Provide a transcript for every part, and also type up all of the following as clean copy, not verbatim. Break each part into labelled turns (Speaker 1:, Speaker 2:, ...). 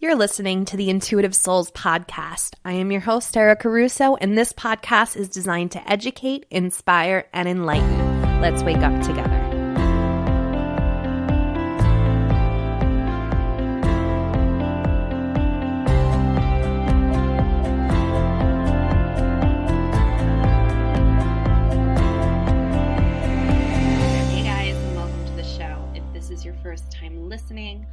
Speaker 1: You're listening to the Intuitive Souls podcast. I am your host, Erica Russo, and this podcast is designed to educate, inspire, and enlighten. Let's wake up together. Hey guys, and welcome to the show. If this is your first time listening,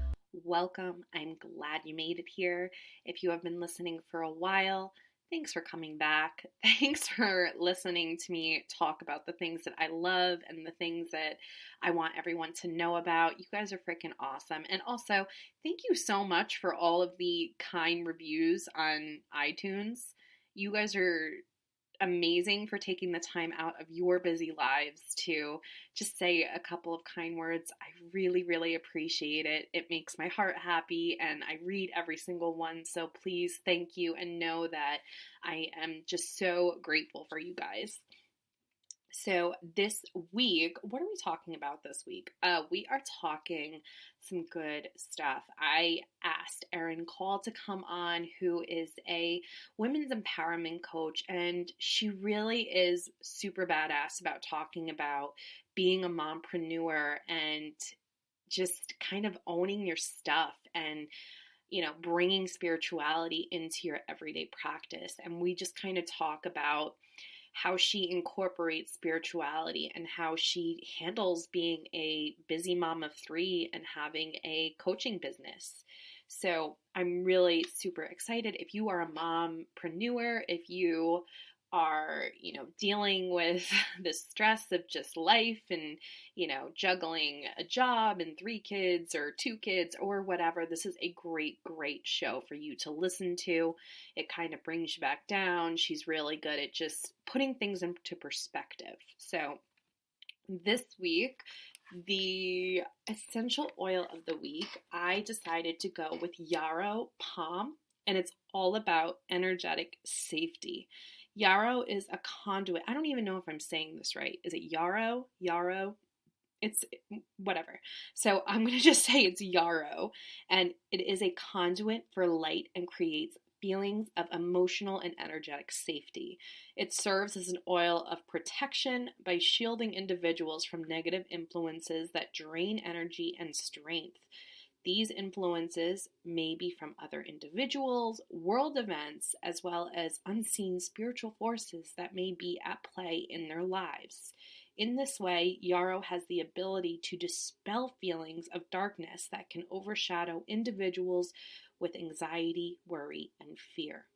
Speaker 1: welcome. I'm glad you made it here. If you have been listening for a while, thanks for coming back. Thanks for listening to me talk about the things that I love and the things that I want everyone to know about. You guys are freaking awesome. And also, thank you so much for all of the kind reviews on iTunes. You guys are amazing for taking the time out of your busy lives to just say a couple of kind words. I really, really appreciate it. It makes my heart happy, and I read every single one. So please, thank you, and know that I am just so grateful for you guys. So this week, what are we talking about this week? We are talking some good stuff. I asked Erin Call to come on, who is a women's empowerment coach, and she really is super badass about talking about being a mompreneur and just kind of owning your stuff and bringing spirituality into your everyday practice. And we just kind of talk about how she incorporates spirituality and how she handles being a busy mom of three and having a coaching business. So I'm really super excited. If you are a mompreneur, if you are, dealing with the stress of just life and, juggling a job and 3 kids or 2 kids or whatever, this is a great, great show for you to listen to. It kind of brings you back down. She's really good at just putting things into perspective. So this week, the essential oil of the week, I decided to go with yarrow palm, and it's all about energetic safety. Yarrow is a conduit. I don't even know if I'm saying this right. Is it yarrow? Yarrow? It's whatever. So I'm going to just say it's yarrow. And it is a conduit for light and creates feelings of emotional and energetic safety. It serves as an oil of protection by shielding individuals from negative influences that drain energy and strength. These influences may be from other individuals, world events, as well as unseen spiritual forces that may be at play in their lives. In this way, yarrow has the ability to dispel feelings of darkness that can overshadow individuals with anxiety, worry, and fear.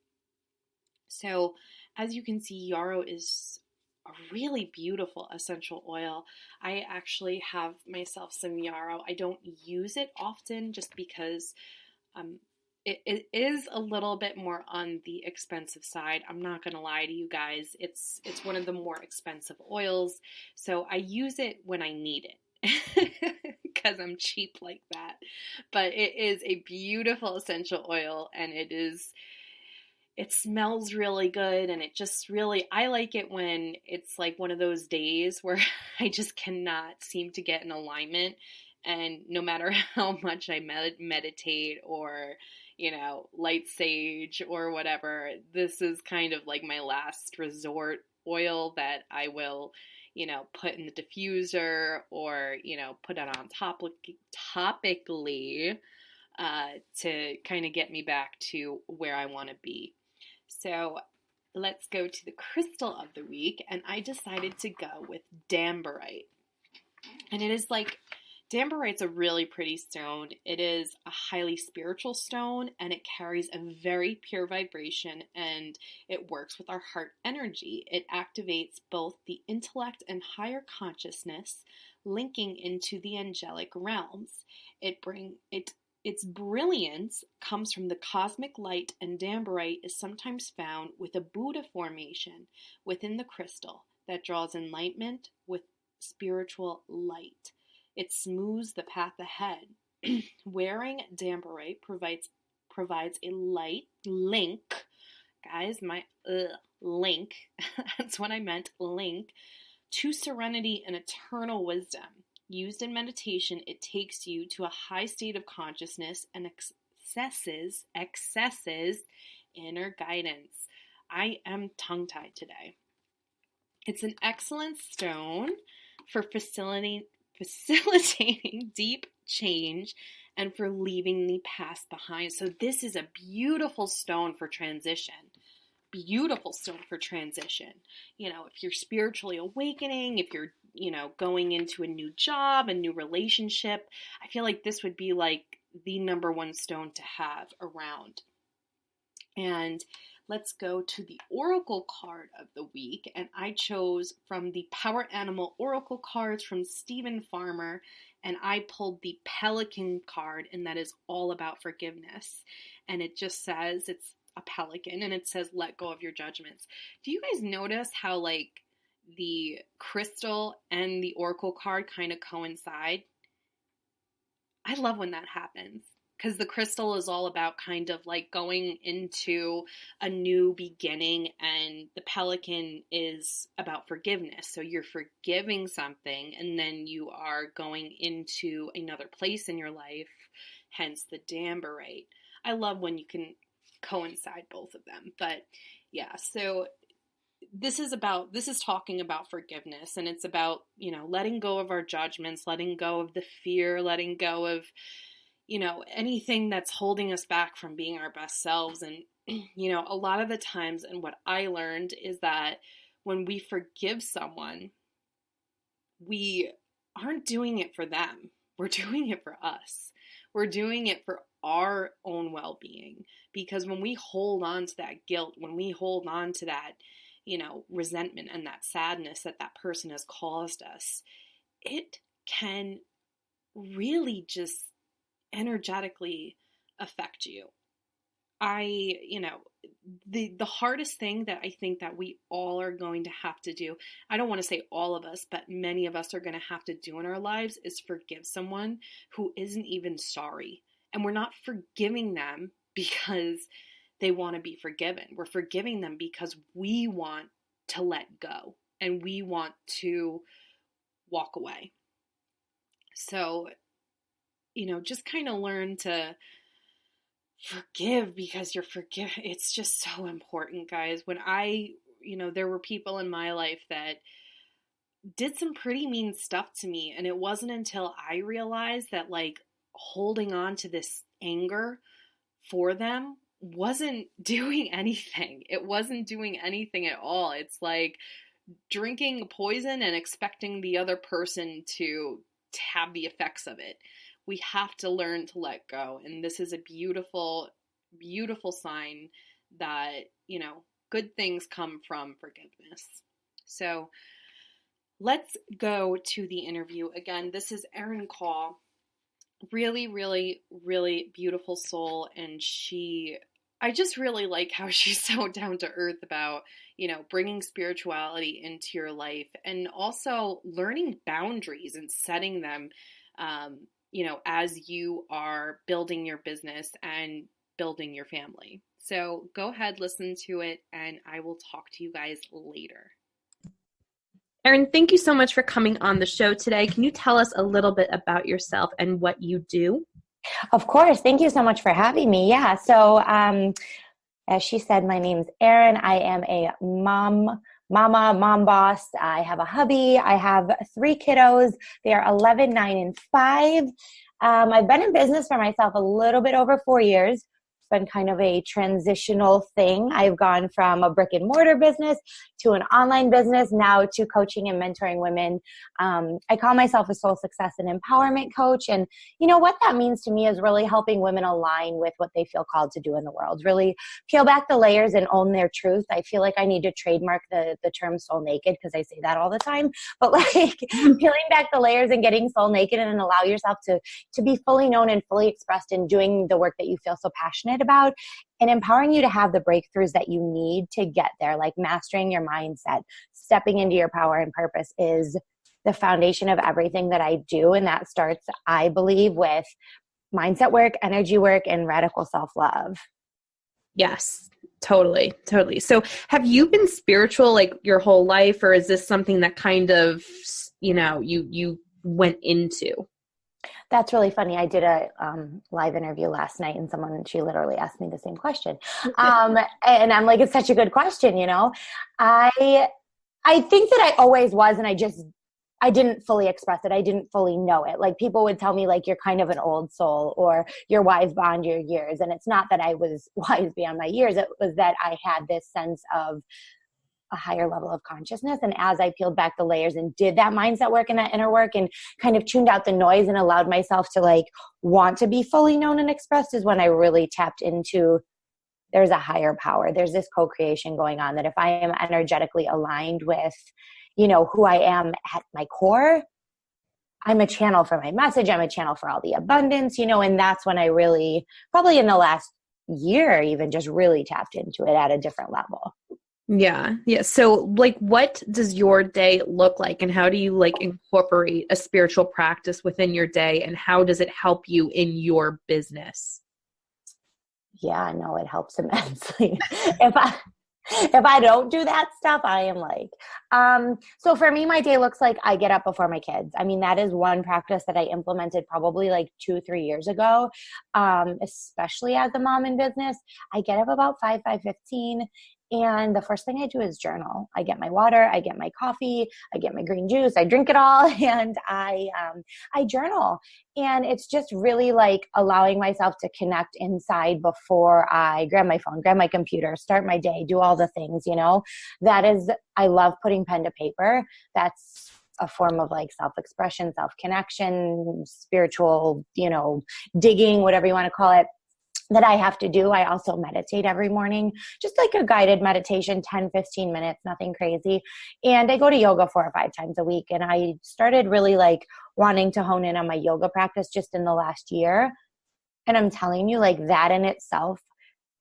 Speaker 1: So, as you can see, yarrow is a really beautiful essential oil. I actually have myself some yarrow. I don't use it often just because it is a little bit more on the expensive side. I'm not going to lie to you guys. It's one of the more expensive oils. So I use it when I need it because I'm cheap like that. But it is a beautiful essential oil, and it smells really good, and it just really, I like it when it's like one of those days where I just cannot seem to get in alignment, and no matter how much I meditate or, light sage or whatever, this is kind of like my last resort oil that I will, put in the diffuser or, put it on topically to kind of get me back to where I want to be. So let's go to the crystal of the week, and I decided to go with Damberite. And it is Damberite's a really pretty stone. It is a highly spiritual stone, and it carries a very pure vibration, and it works with our heart energy. It activates both the intellect and higher consciousness, linking into the angelic realms. Its brilliance comes from the cosmic light, and Damberite is sometimes found with a Buddha formation within the crystal that draws enlightenment with spiritual light. It smooths the path ahead. Wearing Damberite provides a light link. Guys, link. That's what I meant, link to serenity and eternal wisdom. Used in meditation, it takes you to a high state of consciousness and accesses inner guidance. I am tongue-tied today. It's an excellent stone for facilitating deep change and for leaving the past behind. So this is a beautiful stone for transition. Beautiful stone for transition. You know, if you're spiritually awakening, if you're, going into a new job, a new relationship, I feel like this would be like the number one stone to have around. And let's go to the Oracle card of the week. And I chose from the Power Animal Oracle cards from Stephen Farmer. And I pulled the Pelican card, and that is all about forgiveness. And it just says, it's a pelican, and it says, let go of your judgments. Do you guys notice how like the crystal and the Oracle card kind of coincide? I love when that happens, because the crystal is all about kind of like going into a new beginning, and the pelican is about forgiveness. So you're forgiving something, and then you are going into another place in your life, hence the Damberite. I love when you can coincide both of them. But yeah, so this is talking about forgiveness, and it's about, letting go of our judgments, letting go of the fear, letting go of anything that's holding us back from being our best selves. And, a lot of the times, and what I learned is that when we forgive someone, we aren't doing it for them. We're doing it for us. We're doing it for our own well-being. Because when we hold on to that guilt, when we hold on to that, resentment and that sadness that that person has caused us, it can really just energetically affect you. The hardest thing that I think that we all are going to have to do, I don't want to say all of us, but many of us are going to have to do in our lives, is forgive someone who isn't even sorry. And we're not forgiving them because they want to be forgiven. We're forgiving them because we want to let go and we want to walk away. So, just kind of learn to forgive, because it's just so important, guys. When there were people in my life that did some pretty mean stuff to me, and it wasn't until I realized that like holding on to this anger for them wasn't doing anything. It wasn't doing anything at all. It's like drinking poison and expecting the other person to have the effects of it. We have to learn to let go. And this is a beautiful, beautiful sign that, good things come from forgiveness. So let's go to the interview. Again, this is Erin Call. Really, really, really beautiful soul. And I just really like how she's so down to earth about, bringing spirituality into your life, and also learning boundaries and setting them, as you are building your business and building your family. So go ahead, listen to it, and I will talk to you guys later. Erin, thank you so much for coming on the show today. Can you tell us a little bit about yourself and what you do?
Speaker 2: Of course. Thank you so much for having me. Yeah. So, as she said, my name's Erin. I am a mom boss. I have a hubby. I have 3 kiddos. They are 11, 9, and 5. I've been in business for myself a little bit over 4 years. It's been kind of a transitional thing. I've gone from a brick and mortar business to an online business, now to coaching and mentoring women. I call myself a soul success and empowerment coach. And what that means to me is really helping women align with what they feel called to do in the world, really peel back the layers and own their truth. I feel like I need to trademark the term soul naked, because I say that all the time, but like peeling back the layers and getting soul naked, and allow yourself to be fully known and fully expressed in doing the work that you feel so passionate about, and empowering you to have the breakthroughs that you need to get there. Like mastering your mindset, stepping into your power and purpose is the foundation of everything that I do. And that starts, I believe, with mindset work, energy work, and radical self-love.
Speaker 1: Yes, totally. So have you been spiritual like your whole life, or is this something that kind of, you went into?
Speaker 2: That's really funny. I did a live interview last night and she literally asked me the same question. And I'm like, it's such a good question, you know? I think that I always was, and I didn't fully express it. I didn't fully know it. Like people would tell me like, you're kind of an old soul or you're wise beyond your years. And it's not that I was wise beyond my years. It was that I had this sense of a higher level of consciousness. And as I peeled back the layers and did that mindset work and that inner work and kind of tuned out the noise and allowed myself to like want to be fully known and expressed is when I really tapped into there's a higher power. There's this co-creation going on that if I am energetically aligned with, you know, who I am at my core, I'm a channel for my message. I'm a channel for all the abundance, you know, and that's when I really, probably in the last year, even just really tapped into it at a different level.
Speaker 1: Yeah. Yeah. So like, what does your day look like and how do you like incorporate a spiritual practice within your day and how does it help you in your business?
Speaker 2: Yeah, no, it helps immensely. If I don't do that stuff, I am like, so for me, my day looks like I get up before my kids. I mean, that is one practice that I implemented probably like 2-3 years ago, especially as a mom in business. I get up about 5:15. And the first thing I do is journal. I get my water, I get my coffee, I get my green juice, I drink it all, and I journal. And it's just really like allowing myself to connect inside before I grab my phone, grab my computer, start my day, do all the things, you know. I love putting pen to paper. That's a form of like self-expression, self-connection, spiritual, you know, digging, whatever you want to call it, that I have to do. I also meditate every morning, just like a guided meditation, 10-15 minutes, nothing crazy. And I go to yoga 4 or 5 times a week. And I started really like wanting to hone in on my yoga practice just in the last year. And I'm telling you, like that in itself,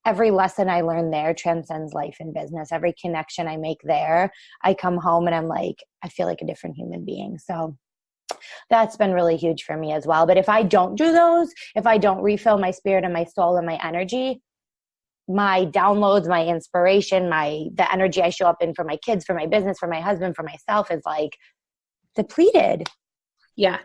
Speaker 2: every lesson I learn there transcends life and business. Every connection I make there, I come home and I'm like, I feel like a different human being. So that's been really huge for me as well. But if I don't do those, if I don't refill my spirit and my soul and my energy, my downloads, my inspiration, the energy I show up in for my kids, for my business, for my husband, for myself is like depleted.
Speaker 1: Yeah.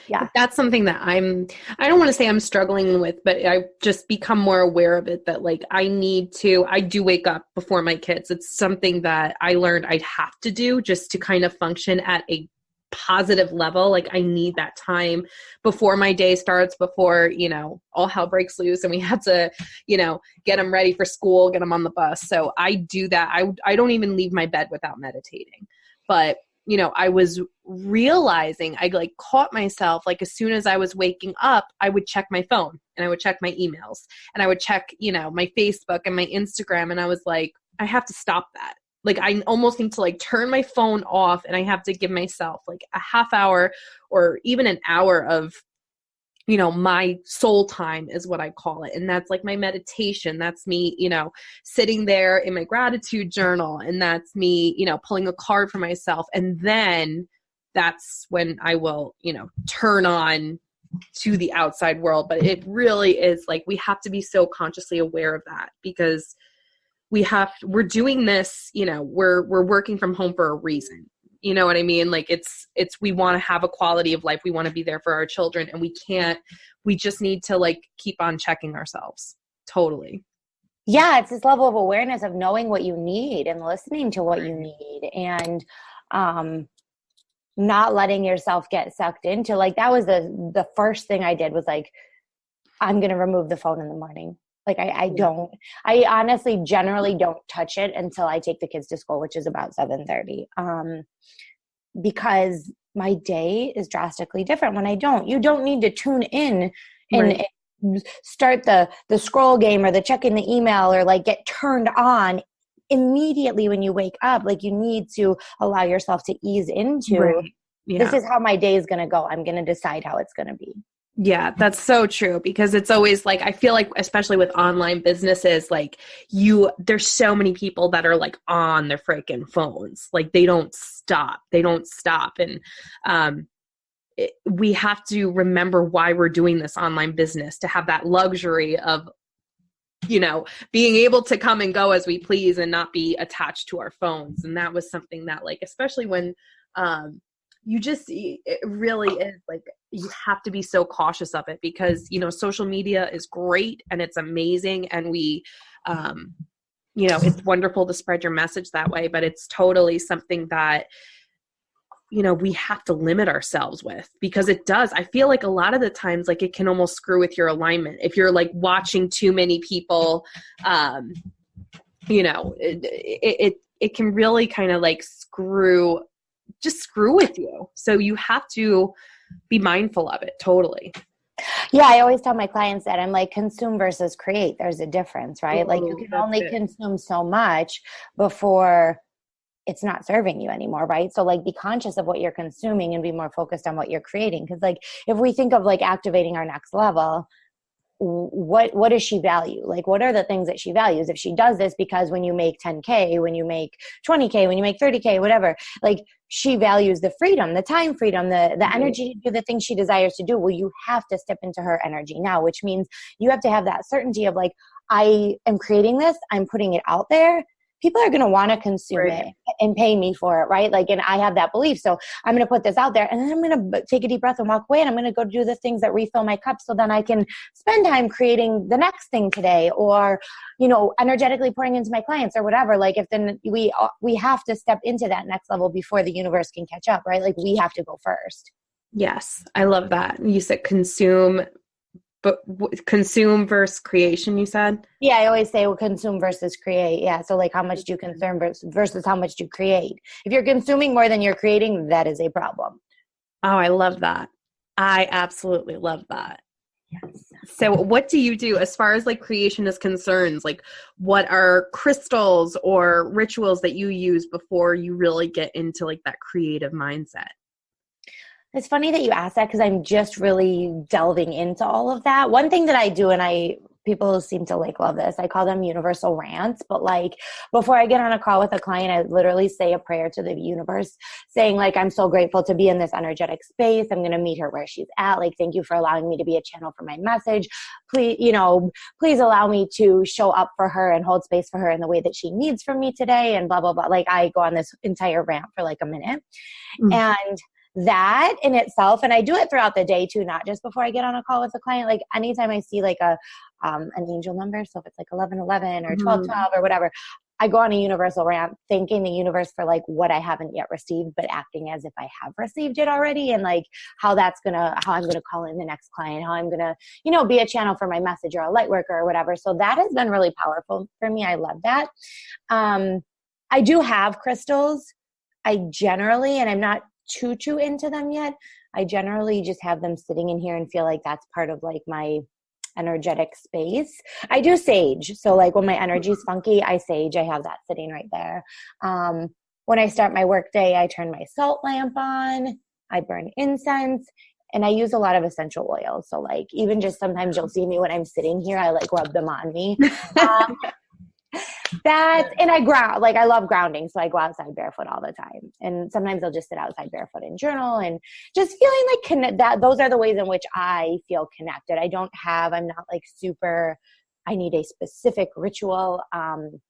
Speaker 2: Yeah.
Speaker 1: That's something that I don't want to say I'm struggling with, but I just become more aware of it that like I do wake up before my kids. It's something that I learned I'd have to do just to kind of function at a positive level. Like I need that time before my day starts, before, you know, all hell breaks loose and we have to, you know, get them ready for school, get them on the bus. So I do that. I don't even leave my bed without meditating. But, you know, I was realizing I like caught myself, like as soon as I was waking up, I would check my phone and I would check my emails and I would check, you know, my Facebook and my Instagram. And I was like, I have to stop that. Like I almost need to like turn my phone off and I have to give myself like a half hour or even an hour of, you know, my soul time is what I call it. And that's like my meditation. That's me, you know, sitting there in my gratitude journal. And that's me, you know, pulling a card for myself. And then that's when I will, you know, turn on to the outside world. But it really is like, we have to be so consciously aware of that because we're doing this, you know, we're working from home for a reason. You know what I mean? Like we want to have a quality of life. We want to be there for our children and we just need to like keep on checking ourselves. Totally.
Speaker 2: Yeah. It's this level of awareness of knowing what you need and listening to what you need and, not letting yourself get sucked into like, that was the first thing I did was like, I'm going to remove the phone in the morning. Like I honestly generally don't touch it until I take the kids to school, which is about 7:30. Because my day is drastically different when I don't. You don't need to tune in and start the scroll game or the checking the email or like get turned on immediately when you wake up. Like you need to allow yourself to ease into this is how my day is going to go. I'm going to decide how it's going to be.
Speaker 1: Yeah, that's so true because it's always like, I feel like, especially with online businesses, like there's so many people that are like on their freaking phones. Like they don't stop. And, we have to remember why we're doing this online business to have that luxury of, you know, being able to come and go as we please and not be attached to our phones. And that was something that like, especially when,
Speaker 3: it really is like, you have to be so cautious of it because, social media is great and it's amazing. And we, it's wonderful to spread your message that way, but it's totally something that, we have to limit ourselves with, because it does. I feel like a lot of the times, like, it can almost screw with your alignment. If you're like watching too many people, it can really kind of like screw with you. So you have to be mindful of it. Totally.
Speaker 2: Yeah, I always tell my clients that I'm like, consume versus create. There's a difference, right?
Speaker 3: Ooh,
Speaker 2: like you can only consume so much before it's not serving you anymore, right? So like, be conscious of what you're consuming and be more focused on what you're creating. Because like, if we think of like activating our next level, what does she value? Like, what are the things that she values? If she does this because when you make 10K, when you make 20K, when you make 30K, whatever, like, she values the freedom, the time freedom, the energy to do the things she desires to do. Well, you have to step into her energy now, which means you have to have that certainty of like, I am creating this, I'm putting it out there. People are going to want to consume it and pay me for it, right? Like, and I have that belief. So I'm going to put this out there and then I'm going to take a deep breath and walk away, and I'm going to go do the things that refill my cup so then I can spend time creating the next thing today, or, energetically pouring into my clients or whatever. Like, if then we have to step into that next level before the universe can catch up, right? Like, we have to go first.
Speaker 3: Yes. I love that. You said consume, but consume versus creation, you said?
Speaker 2: Yeah, I always say consume versus create. Yeah, so like, how much do you consume versus how much do you create? If you're consuming more than you're creating, that is a problem.
Speaker 3: Oh, I love that. I absolutely love that.
Speaker 2: Yes.
Speaker 3: So what do you do as far as like creation is concerned? Like, what are crystals or rituals that you use before you really get into like that creative mindset?
Speaker 2: It's funny that you asked that, because I'm just really delving into all of that. One thing that I do, and people seem to like love this, I call them universal rants. But like, before I get on a call with a client, I literally say a prayer to the universe saying like, I'm so grateful to be in this energetic space. I'm going to meet her where she's at. Like, thank you for allowing me to be a channel for my message. Please, please allow me to show up for her and hold space for her in the way that she needs from me today, and blah, blah, blah. Like, I go on this entire rant for like a minute. Mm-hmm. And that in itself, and I do it throughout the day too, not just before I get on a call with a client. Like, anytime I see like an angel number, so if it's like 1111 or 1212 or whatever, I go on a universal rant, thanking the universe for like what I haven't yet received, but acting as if I have received it already, and like how I'm gonna call in the next client, how I'm gonna, be a channel for my message or a light worker or whatever. So that has been really powerful for me. I love that. I do have crystals. I generally, and I'm not too into them yet, I generally just have them sitting in here and feel like that's part of like my energetic space. I do sage. So like, when my energy's funky, I sage. I have that sitting right there. When I start my work day, I turn my salt lamp on, I burn incense, and I use a lot of essential oils. So like, even just sometimes you'll see me when I'm sitting here, I like rub them on me. And I ground, like, I love grounding. So I go outside barefoot all the time. And sometimes I'll just sit outside barefoot and journal, and just feeling like those are the ways in which I feel connected. I'm not like super, I need a specific ritual. Kind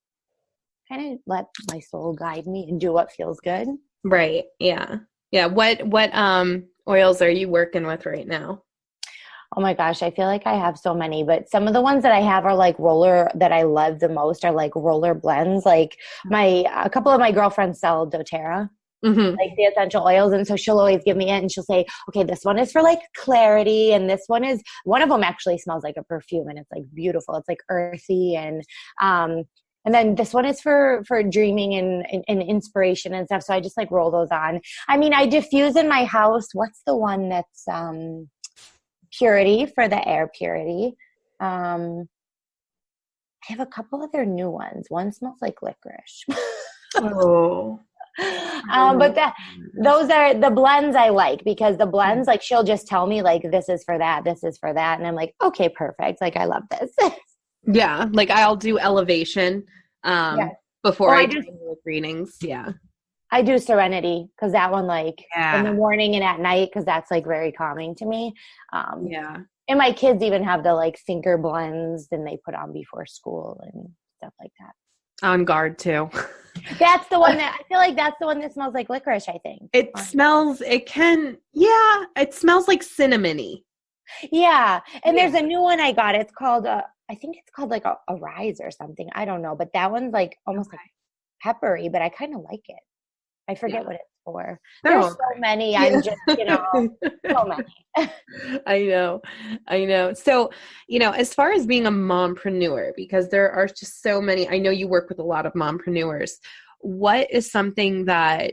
Speaker 2: of let my soul guide me and do what feels good.
Speaker 3: Right. Yeah. Yeah. What oils are you working with right now?
Speaker 2: Oh my gosh, I feel like I have so many, but some of the ones that I have are like that I love the most are like roller blends. Like, a couple of my girlfriends sell doTERRA, like the essential oils. And so she'll always give me it, and she'll say, okay, this one is for like clarity. And this one of them actually smells like a perfume, and it's like beautiful. It's like earthy. And then this one is for dreaming and inspiration and stuff. So I just like roll those on. I mean, I diffuse in my house. What's the one that's, purity, for the air purity. I have a couple other new ones. One smells like licorice.
Speaker 3: Oh.
Speaker 2: But those are the blends I like, because the blends, like, she'll just tell me like, this is for that, this is for that. And I'm like, okay, perfect. Like, I love this.
Speaker 3: Yeah. Like, I'll do elevation before I do readings. Yeah.
Speaker 2: I do serenity, because that one, like, in the morning and at night, because that's like very calming to me. And my kids even have the like thinker blends, and they put on before school and stuff like that.
Speaker 3: On guard too.
Speaker 2: That's the one that I feel like that's the one that smells like licorice, I think.
Speaker 3: It smells like cinnamony.
Speaker 2: Yeah. And there's a new one I got. It's called, I think it's called like a Rise or something. I don't know. But that one's like almost like peppery, but I kind of like it. I forget what it's for. There's so many. I'm just, so many.
Speaker 3: I know. So, as far as being a mompreneur, because there are just so many, I know you work with a lot of mompreneurs. What is something that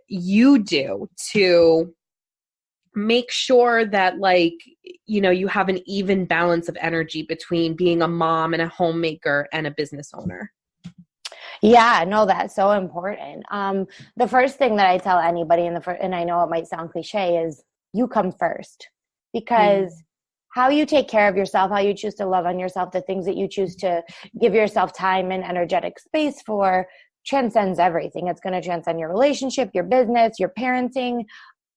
Speaker 3: you do to make sure that you have an even balance of energy between being a mom and a homemaker and a business owner?
Speaker 2: Yeah, no, that's so important. The first thing that I tell anybody and I know it might sound cliche, is you come first, because how you take care of yourself, how you choose to love on yourself, the things that you choose to give yourself time and energetic space for transcends everything. It's going to transcend your relationship, your business, your parenting.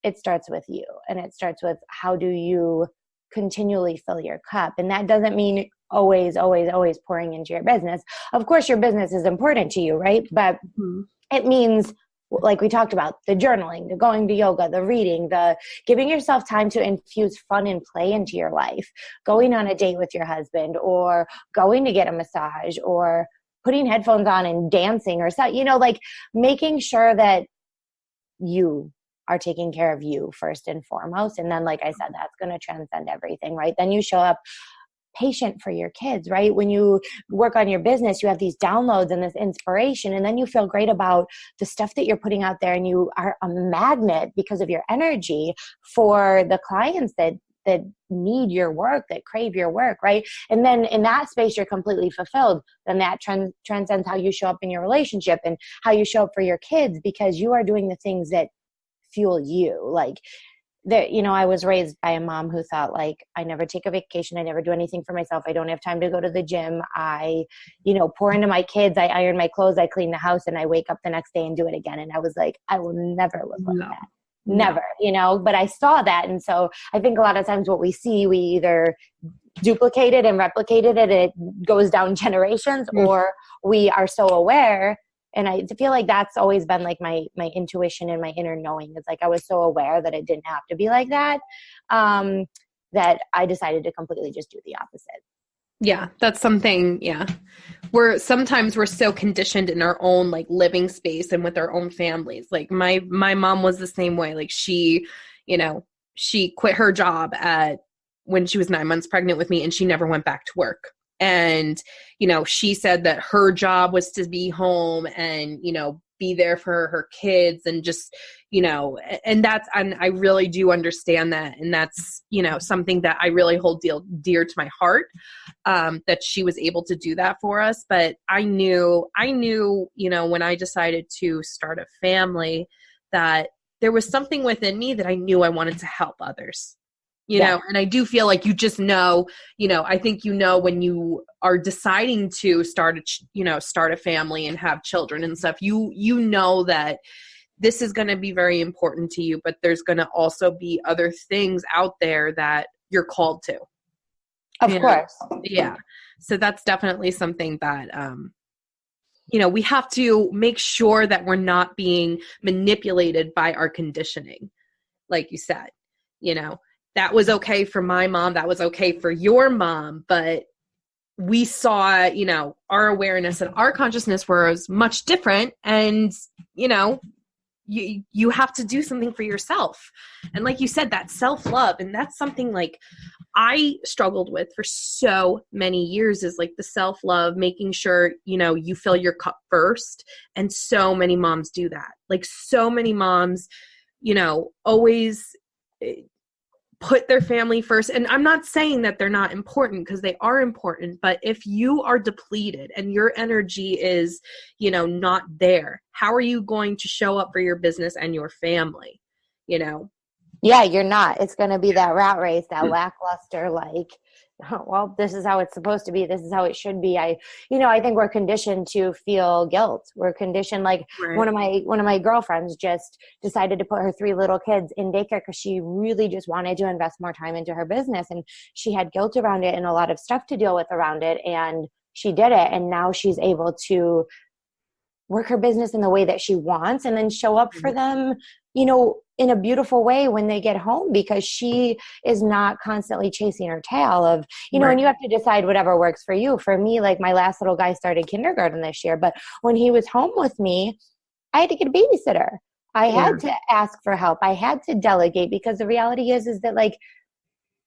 Speaker 2: It starts with you, and it starts with how do you continually fill your cup. And that doesn't mean always pouring into your business. Of course, your business is important to you, right? But it means, like we talked about, the journaling, the going to yoga, the reading, the giving yourself time to infuse fun and play into your life, going on a date with your husband, or going to get a massage, or putting headphones on and dancing, or making sure that you are taking care of you first and foremost. And then, like I said, that's going to transcend everything, right? Then you show up patient for your kids, right? When you work on your business, you have these downloads and this inspiration, and then you feel great about the stuff that you're putting out there, and you are a magnet because of your energy for the clients that need your work, that crave your work, right? And then in that space, you're completely fulfilled. Then that transcends how you show up in your relationship and how you show up for your kids, because you are doing the things that fuel you. I was raised by a mom who thought, I never take a vacation. I never do anything for myself. I don't have time to go to the gym. I, pour into my kids. I iron my clothes. I clean the house, and I wake up the next day and do it again. And I was like, I will never live like that. Never, but I saw that. And so I think a lot of times what we see, we either duplicate it and replicate it, and it goes down generations, or we are so aware. And I feel like that's always been my intuition and my inner knowing. It's I was so aware that it didn't have to be like that, that I decided to completely just do the opposite.
Speaker 3: Yeah, that's something. Yeah. Sometimes we're so conditioned in our own living space and with our own families. My mom was the same way. She quit her job when she was 9 months pregnant with me, and she never went back to work. And, she said that her job was to be home and, be there for her kids, and just, and I really do understand that. And that's, something that I really hold dear to my heart, that she was able to do that for us. But I knew, when I decided to start a family, that there was something within me that I knew I wanted to help others. And I do feel like you just know, I think, when you are deciding to start a family and have children and stuff, you know that this is going to be very important to you, but there's going to also be other things out there that you're called to.
Speaker 2: Of course.
Speaker 3: Yeah. So that's definitely something that, we have to make sure that we're not being manipulated by our conditioning. Like you said, that was okay for my mom. That was okay for your mom. But we saw, our awareness and our consciousness was much different. And, you have to do something for yourself. And like you said, that self-love. And that's something I struggled with for so many years, is the self-love, making sure, you fill your cup first. And so many moms do that. So many moms, always put their family first. And I'm not saying that they're not important, because they are important. But if you are depleted and your energy is, not there, how are you going to show up for your business and your family?
Speaker 2: Yeah, you're not. It's going to be that rat race, that lackluster, well, this is how it's supposed to be. This is how it should be. I think we're conditioned to feel guilt. We're conditioned.
Speaker 3: Right.
Speaker 2: One of my girlfriends just decided to put her 3 little kids in daycare because she really just wanted to invest more time into her business, and she had guilt around it and a lot of stuff to deal with around it. And she did it, and now she's able to work her business in the way that she wants, and then show up for them, you know, in a beautiful way when they get home, because she is not constantly chasing her tail of, you know, and you have to decide whatever works for you. For me, like my last little guy started kindergarten this year, but when he was home with me, I had to get a babysitter. I had to ask for help. I had to delegate, because the reality is that, like,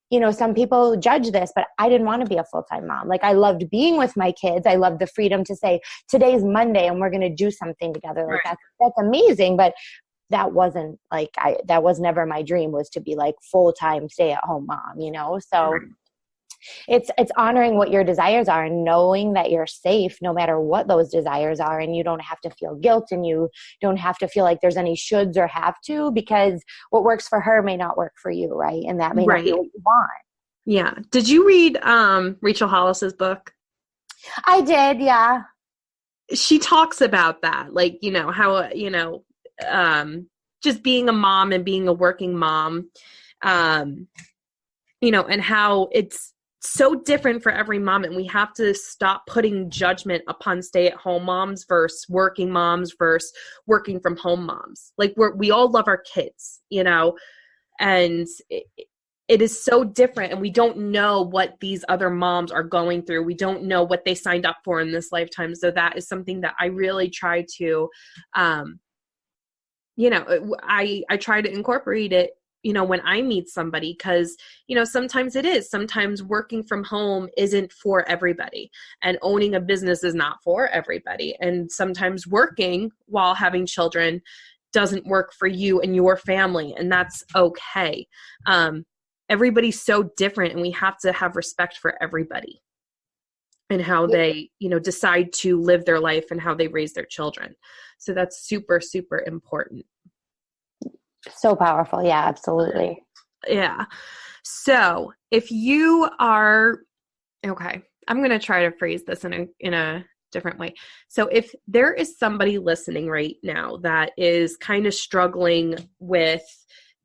Speaker 2: you know, some people judge this, but I didn't want to be a full-time mom. Like, I loved being with my kids. I loved the freedom to say, today's Monday and we're going to do something together. Like that's amazing. But that wasn't like, that was never my dream, was to be like full-time stay-at-home mom, you know? So it's honoring what your desires are and knowing that you're safe no matter what those desires are. And you don't have to feel guilt, and you don't have to feel like there's any shoulds or have to, because what works for her may not work for you. Right. And that may not be what you want.
Speaker 3: Yeah. Did you read Rachel Hollis's book?
Speaker 2: I did. Yeah.
Speaker 3: She talks about that. Like, you know, how, you know, just being a mom and being a working mom, you know, and how it's so different for every mom, and we have to stop putting judgment upon stay-at-home moms versus working moms versus working from home moms. Like, we all love our kids, you know, and it is so different, and we don't know what these other moms are going through. We don't know what they signed up for in this lifetime. So that is something that I really try to, you know, I try to incorporate it, you know, when I meet somebody, because, you know, sometimes working from home isn't for everybody, and owning a business is not for everybody. And sometimes working while having children doesn't work for you and your family, and that's okay. Everybody's so different, and we have to have respect for everybody and how they, you know, decide to live their life and how they raise their children. So that's super, super important.
Speaker 2: So powerful. Yeah, absolutely.
Speaker 3: Yeah. So if you are, okay, I'm going to try to phrase this in a different way. So if there is somebody listening right now that is kind of struggling with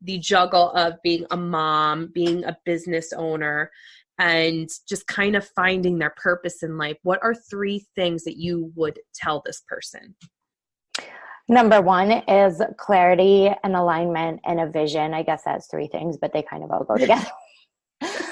Speaker 3: the juggle of being a mom, being a business owner, and just kind of finding their purpose in life, what are 3 things that you would tell this person?
Speaker 2: Number 1 is clarity and alignment and a vision. I guess that's 3 things, but they kind of all go together.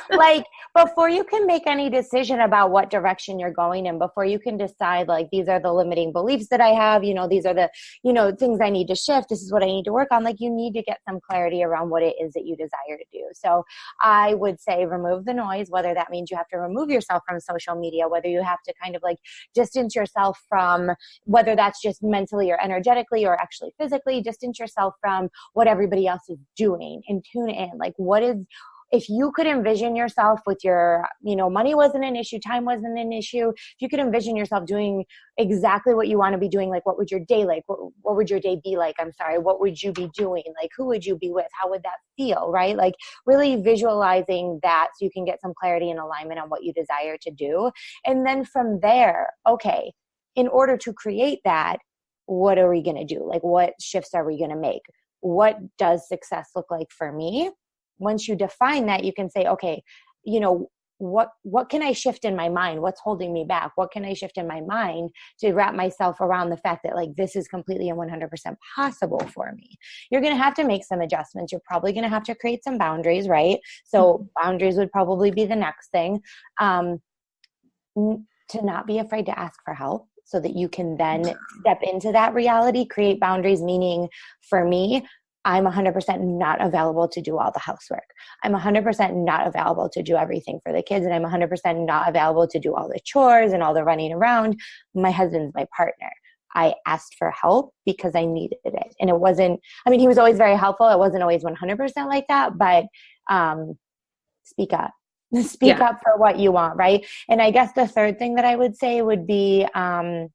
Speaker 2: Like, before you can make any decision about what direction you're going in, before you can decide, like, these are the limiting beliefs that I have, you know, these are the, you know, things I need to shift. This is what I need to work on. Like, you need to get some clarity around what it is that you desire to do. So I would say remove the noise, whether that means you have to remove yourself from social media, whether you have to kind of like distance yourself from, whether that's just mentally or energetically or actually physically, distance yourself from what everybody else is doing and tune in. Like, if you could envision yourself with your, you know, money wasn't an issue, time wasn't an issue, if you could envision yourself doing exactly what you want to be doing, like, what would your day like? What would your day be like? What would you be doing? Like, who would you be with? How would that feel, right? Like, really visualizing that so you can get some clarity and alignment on what you desire to do. And then from there, okay, in order to create that, what are we going to do? Like, what shifts are we going to make? What does success look like for me? Once you define that, you can say, okay, you know, what can I shift in my mind? What's holding me back? What can I shift in my mind to wrap myself around the fact that, like, this is completely and 100% possible for me? You're going to have to make some adjustments. You're probably going to have to create some boundaries, right? So boundaries would probably be the next thing. To not be afraid to ask for help, so that you can then step into that reality, create boundaries, meaning for me, I'm 100% not available to do all the housework. I'm 100% not available to do everything for the kids. And I'm 100% not available to do all the chores and all the running around. My husband's my partner. I asked for help because I needed it. And it wasn't, I mean, he was always very helpful. It wasn't always 100% like that, but speak up. Speak up for what you want, right? And I guess the third thing that I would say would be trying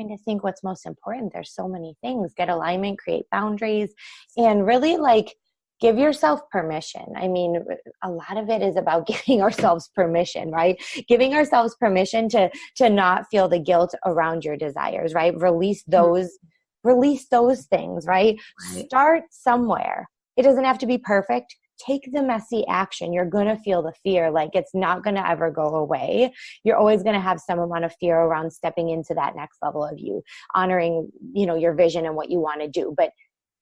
Speaker 2: to think what's most important. There's so many things. Get alignment, create boundaries, and really, like, give yourself permission. I mean, a lot of it is about giving ourselves permission, right? Giving ourselves permission to not feel the guilt around your desires, right? Release those things, right? Start somewhere. It doesn't have to be perfect. take the messy action. You're going to feel the fear. Like, it's not going to ever go away. You're always going to have some amount of fear around stepping into that next level of you, honoring, your vision and what you want to do. But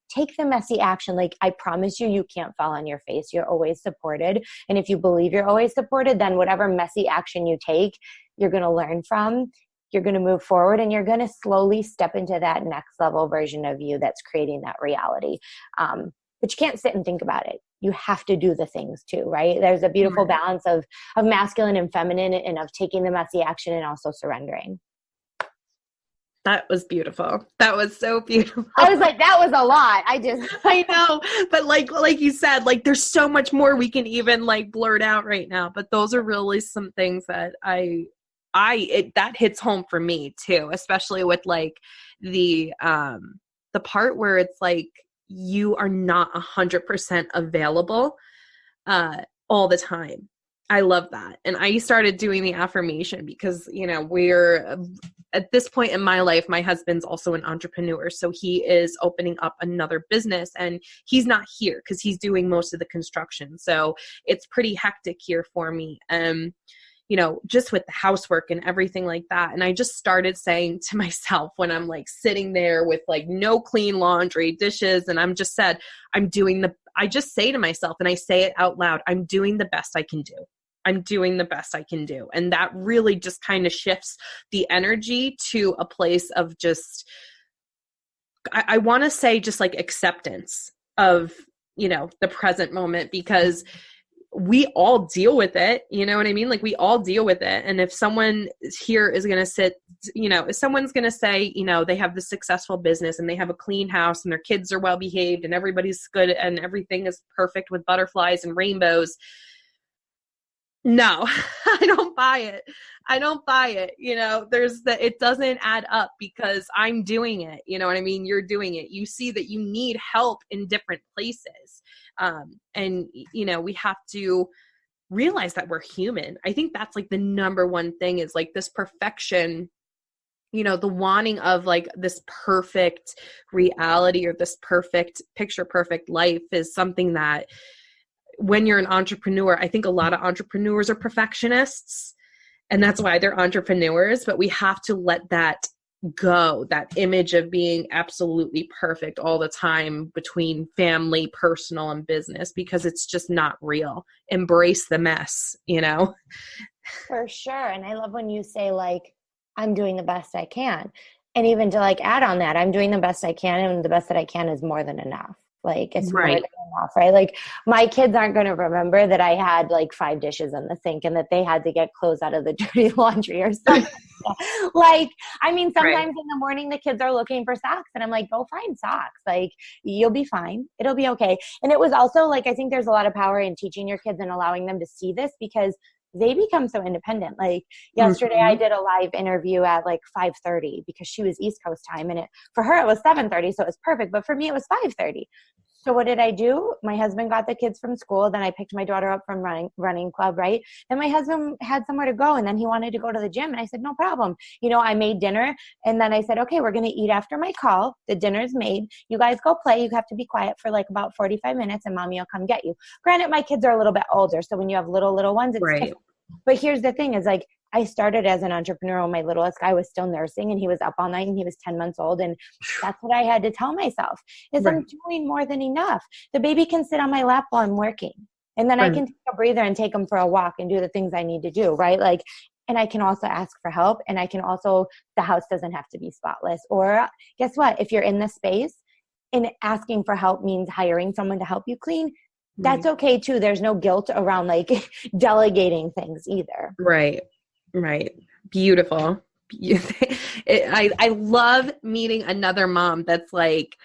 Speaker 2: take the messy action. Like, I promise you, you can't fall on your face. You're always supported. And if you believe you're always supported, then whatever messy action you take, you're going to learn from, you're going to move forward, and you're going to slowly step into that next level version of you that's creating that reality. But you can't sit and think about it. You have to do the things too, right? There's a beautiful balance of masculine and feminine, and of taking the messy action and also surrendering.
Speaker 3: That was beautiful. That was so beautiful.
Speaker 2: I was like, that was a lot.
Speaker 3: I know, but like you said, like, there's so much more we can even like blurt out right now. But those are really some things that that hits home for me too, especially with like the part where it's like you are not 100% available all the time. I love that. And I started doing the affirmation because, we're at this point in my life, my husband's also an entrepreneur. So he is opening up another business, and he's not here because he's doing most of the construction. So it's pretty hectic here for me. Just with the housework and everything like that. And I just started saying to myself when I'm like sitting there with like no clean laundry, dishes, and I just say to myself, and I say it out loud, I'm doing the best I can do. I'm doing the best I can do. And that really just kind of shifts the energy to a place of just, I want to say just like acceptance of, the present moment, because we all deal with it. You know what I mean? Like, we all deal with it. And if someone here is going to sit, if someone's going to say, they have this successful business and they have a clean house and their kids are well behaved and everybody's good and everything is perfect with butterflies and rainbows, no, I don't buy it. It doesn't add up because I'm doing it. You know what I mean? You're doing it. You see that you need help in different places. And we have to realize that we're human. I think that's like the number one thing is like this perfection, the wanting of like this perfect reality or this perfect picture, perfect life is something that when you're an entrepreneur, I think a lot of entrepreneurs are perfectionists, and that's why they're entrepreneurs, but we have to let that go, that image of being absolutely perfect all the time between family, personal, and business, because it's just not real. Embrace the mess,
Speaker 2: For sure. And I love when you say like, I'm doing the best I can. And even to like add on that, I'm doing the best I can, and the best that I can is more than enough. Like, it's more than enough, right? Like, my kids aren't going to remember that I had like 5 dishes in the sink and that they had to get clothes out of the dirty laundry or something. Like, I mean, sometimes in the morning the kids are looking for socks and I'm like, go find socks. Like, you'll be fine. It'll be okay. And it was also like, I think there's a lot of power in teaching your kids and allowing them to see this, because they become so independent. Like, yesterday I did a live interview at like 5:30 because she was East Coast time, and for her it was 7:30, so it was perfect. But for me it was 5:30. So what did I do? My husband got the kids from school. Then I picked my daughter up from running club, right? Then my husband had somewhere to go, and then he wanted to go to the gym. And I said, no problem. I made dinner, and then I said, okay, we're going to eat after my call. The dinner's made. You guys go play. You have to be quiet for like about 45 minutes, and mommy will come get you. Granted, my kids are a little bit older, so when you have little ones, it's different. But here's the thing is like, I started as an entrepreneur when my littlest guy was still nursing, and he was up all night, and he was 10 months old. And that's what I had to tell myself is I'm doing more than enough. The baby can sit on my lap while I'm working, and then I can take a breather and take him for a walk and do the things I need to do. Right. Like, and I can also ask for help, and I can also, the house doesn't have to be spotless. Or guess what? If you're in the space and asking for help means hiring someone to help you clean, that's okay too. There's no guilt around like delegating things either.
Speaker 3: Right. Beautiful. I love meeting another mom that's like,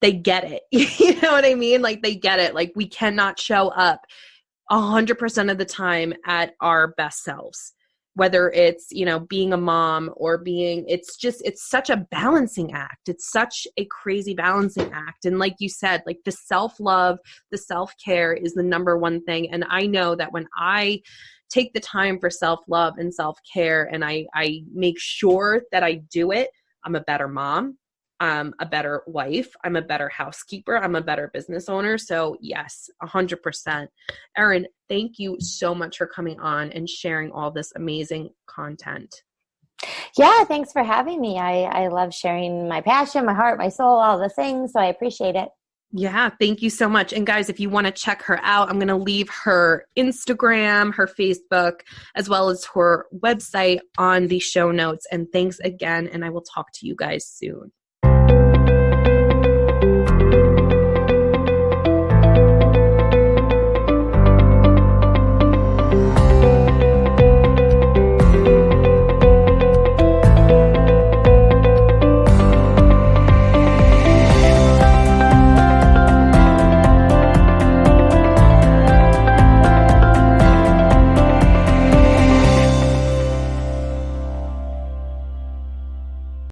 Speaker 3: they get it. You know what I mean? Like, they get it. Like, we cannot show up 100% of the time at our best selves, whether it's, being a mom or it's such a balancing act. It's such a crazy balancing act. And like you said, like, the self-love, the self-care is the number one thing. And I know that when I take the time for self-love and self-care, and I make sure that I do it, I'm a better mom. I'm a better wife. I'm a better housekeeper. I'm a better business owner. So yes, 100%. Erin, thank you so much for coming on and sharing all this amazing content.
Speaker 2: Yeah, thanks for having me. I love sharing my passion, my heart, my soul, all the things. So I appreciate it.
Speaker 3: Yeah, thank you so much. And guys, if you want to check her out, I'm going to leave her Instagram, her Facebook, as well as her website on the show notes. And thanks again. And I will talk to you guys soon.